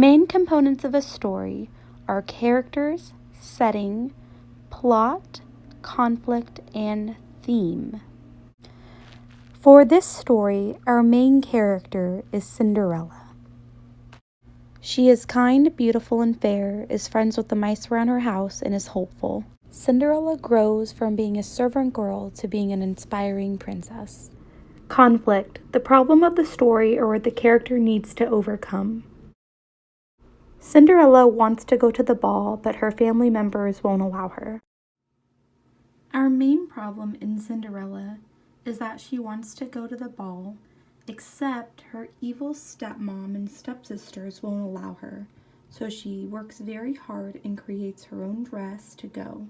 main components of a story are characters, setting, plot, conflict, and theme. For this story, our main character is Cinderella. She is kind, beautiful, and fair, is friends with the mice around her house, and is hopeful. Cinderella grows from being a servant girl to being an inspiring princess. Conflict, the problem of the story or what the character needs to overcome. Cinderella wants to go to the ball, but her family members won't allow her. Our main problem in Cinderella is that she wants to go to the ball, except her evil stepmom and stepsisters won't allow her, so she works very hard and creates her own dress to go.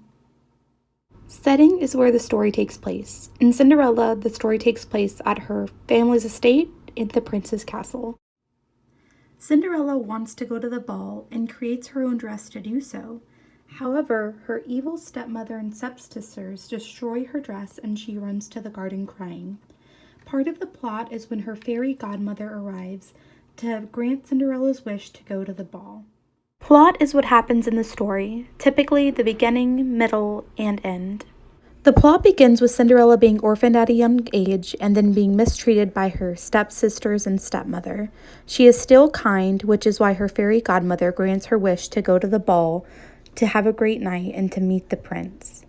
Setting is where the story takes place. In Cinderella, the story takes place at her family's estate in the prince's castle. Cinderella wants to go to the ball and creates her own dress to do so. However, her evil stepmother and stepsisters destroy her dress and she runs to the garden crying. Part of the plot is when her fairy godmother arrives to grant Cinderella's wish to go to the ball. Plot is what happens in the story, typically the beginning, middle, and end. The plot begins with Cinderella being orphaned at a young age and then being mistreated by her stepsisters and stepmother. She is still kind, which is why her fairy godmother grants her wish to go to the ball, to have a great night, and to meet the prince.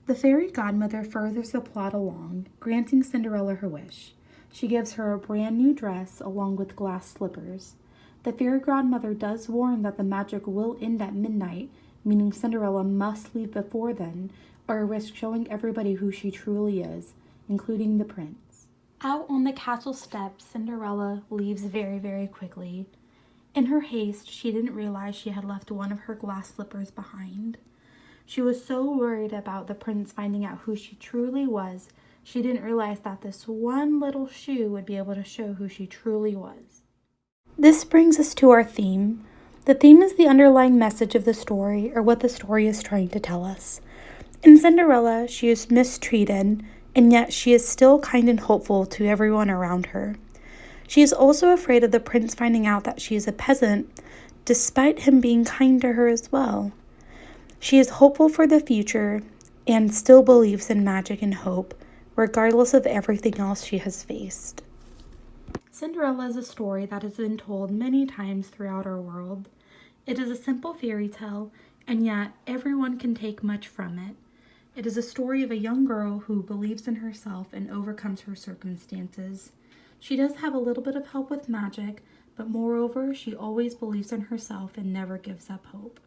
The fairy godmother furthers the plot along, granting Cinderella her wish. She gives her a brand new dress along with glass slippers. The fairy godmother does warn that the magic will end at midnight, meaning Cinderella must leave before then, or risk showing everybody who she truly is, including the prince. Out on the castle steps, Cinderella leaves very, very quickly. In her haste, she didn't realize she had left one of her glass slippers behind. She was so worried about the prince finding out who she truly was, she didn't realize that this one little shoe would be able to show who she truly was. This brings us to our theme. The theme is the underlying message of the story, or what the story is trying to tell us. In Cinderella, she is mistreated, and yet she is still kind and hopeful to everyone around her. She is also afraid of the prince finding out that she is a peasant, despite him being kind to her as well. She is hopeful for the future, and still believes in magic and hope, regardless of everything else she has faced. Cinderella is a story that has been told many times throughout our world. It is a simple fairy tale, and yet everyone can take much from it. It is a story of a young girl who believes in herself and overcomes her circumstances. She does have a little bit of help with magic, but moreover, she always believes in herself and never gives up hope.